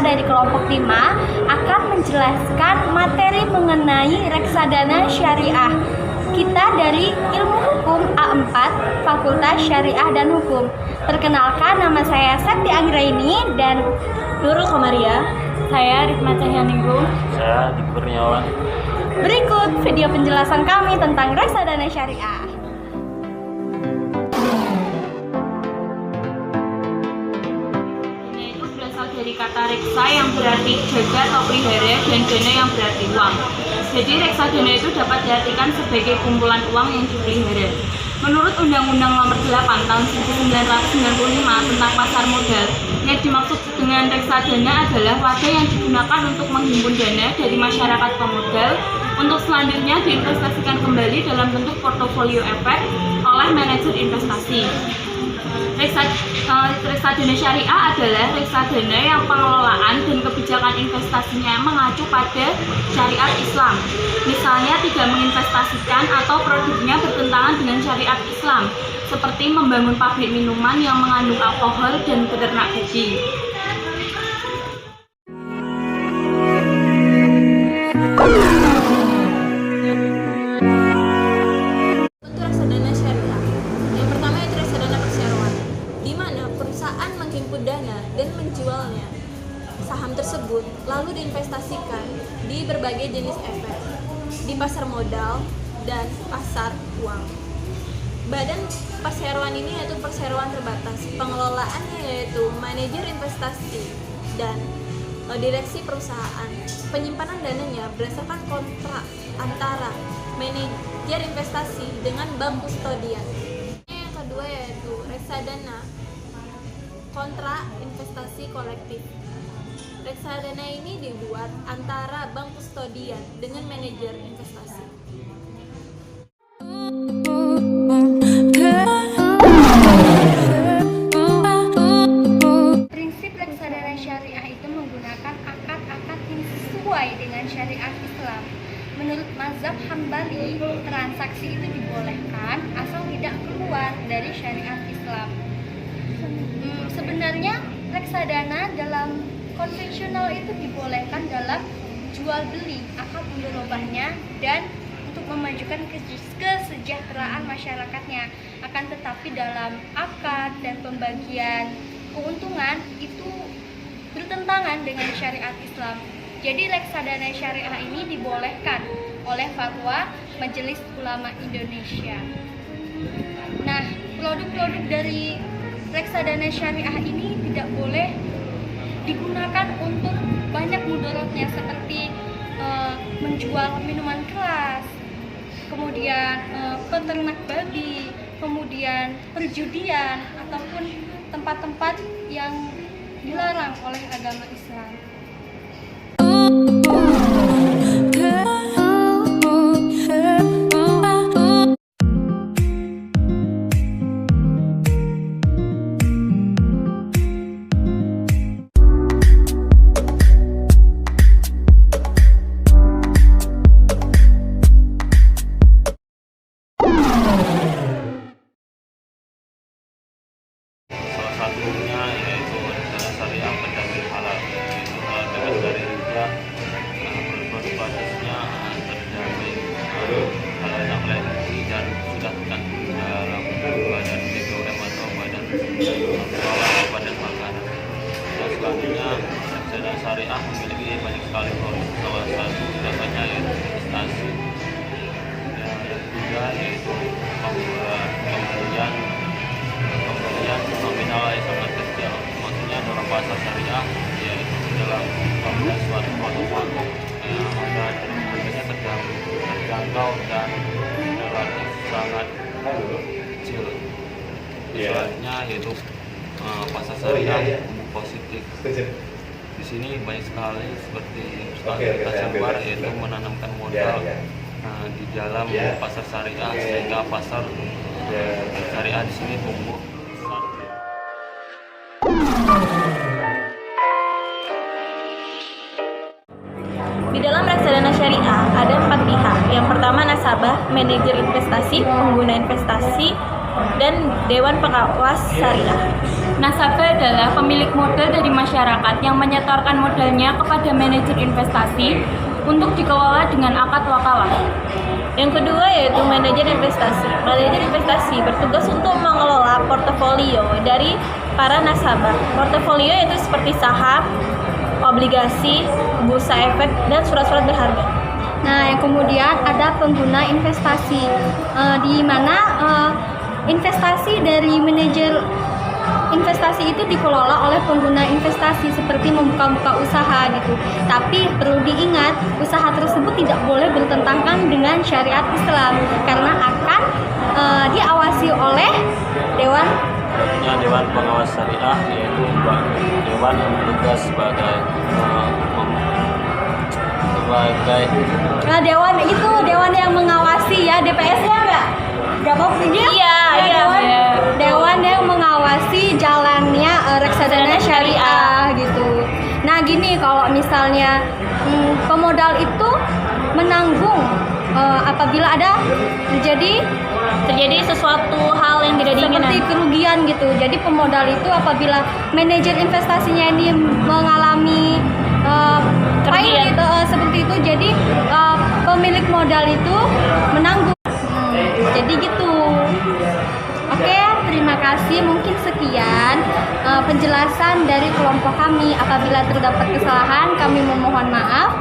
dari kelompok 5 akan menjelaskan materi mengenai reksadana syariah. Kita dari Ilmu Hukum A4, Fakultas Syariah dan Hukum. Perkenalkan, nama saya Sakti Anggraini dan Nurul Komaria. Saya Rifma Cahyaningrum. Saya Adi Kurniawan. Berikut video penjelasan kami tentang reksadana syariah. Itu berasal dari kata reksa yang berarti jaga atau pelihara dan dana yang berarti uang. Jadi reksadana itu dapat diartikan sebagai kumpulan uang yang dipelihara. Menurut Undang-Undang Nomor 8 Tahun 1995 tentang pasar modal, yang dimaksud dengan reksadana adalah wadah yang digunakan untuk menghimpun dana dari masyarakat pemodal untuk selanjutnya diinvestasikan kembali dalam bentuk portofolio efek oleh manajer investasi. Reksadana syariah adalah reksadana yang pengelolaan dan kebijakan investasinya mengacu pada syariat Islam. Misalnya tidak menginvestasikan atau produknya bertentangan dengan syariat Islam, seperti membangun pabrik minuman yang mengandung alkohol dan beternak babi. Untuk reksadana syariah, yang pertama itu reksadana perseroan, di mana perusahaan menghimpun dana dan menjualnya saham tersebut lalu diinvestasikan di berbagai jenis efek di pasar modal dan pasar uang. Badan perseroan ini yaitu perseroan terbatas, pengelolaannya yaitu manajer investasi dan direksi perusahaan. Penyimpanan dananya berdasarkan kontrak antara manajer investasi dengan bank kustodian. Yang kedua yaitu reksadana kontrak investasi kolektif. Reksadana ini dibuat antara bank kustodian dengan manajer investasi. Prinsip reksadana syariah itu menggunakan akad-akad yang sesuai dengan syariat Islam. Menurut mazhab Hambali, transaksi itu dibolehkan asal tidak keluar dari syariat Islam. Sebenarnya reksadana dalam konvensional itu dibolehkan dalam jual beli akad mudharabahnya dan untuk memajukan kesejahteraan masyarakatnya. Akan tetapi dalam akad dan pembagian keuntungan itu bertentangan dengan syariat Islam. Jadi reksadana syariah ini dibolehkan oleh fatwa Majelis Ulama Indonesia. Nah, produk-produk dari reksadana syariah ini tidak boleh digunakan untuk banyak mudaratnya seperti menjual minuman keras, kemudian peternak babi, kemudian perjudian ataupun tempat-tempat yang dilarang oleh agama Islam. Salah satunya yaitu reksadana syariah pendamping halal, yaitu halal bebas dari riba. Produk basisnya terjamin halalnya oleh MUI dan sudah terkandung dalam badan BPOM atau badan pengelola badan makanan. Dan selanjutnya reksadana syariah memiliki banyak sekali produk, salah satu contohnya yaitu investasi. Yang ketiga yaitu pembelian nominal yang sangat kecil, maksudnya dalam bahasa syariah yaitu dalam pembelian suatu produk yang harganya terjangkau dan relatif sangat kecil. Misalnya yaitu pasar syariah positif. Di sini banyak sekali seperti Tasawwur, yaitu menanamkan modal di dalam pasar syariah sehingga pasar syariah di sini tumbuh. Di dalam reksadana syariah ada 4 pihak. Yang pertama nasabah, manajer investasi, pengguna investasi, dan dewan pengawas syariah. Nasabah adalah pemilik modal dari masyarakat yang menyetorkan modalnya kepada manajer investasi untuk dikelola dengan akad wakalah. Yang kedua yaitu manajer investasi. Manajer investasi bertugas untuk mengelola portofolio dari para nasabah. Portofolio itu seperti saham, obligasi, bursa efek, dan surat-surat berharga. Nah, yang kemudian ada pengguna investasi, di mana investasi dari manajer investasi itu dikelola oleh pengguna investasi seperti membuka usaha gitu. Tapi perlu diingat, usaha tersebut tidak boleh bertentangan dengan syariat Islam karena akan diawasi oleh Dewan Pengawas Syariah, yaitu Dewan yang bertugas sebagai dewan yang mengawasi ya, DPS-nya enggak apa Iya. dewan yang mengawasi jalannya reksadana syariah gitu. Nah gini, kalau misalnya pemodal itu menanggung apabila ada terjadi sesuatu hal yang tidak diinginkan. seperti kerugian gitu. Jadi pemodal itu apabila manajer investasinya ini mengalami Kerugian. gitu, seperti itu, jadi pemilik modal itu menanggung. Jadi gitu. Oke, terima kasih. Mungkin sekian penjelasan dari kelompok kami. Apabila terdapat kesalahan, kami memohon maaf.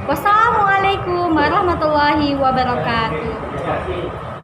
Wassalamualaikum warahmatullahi wabarakatuh.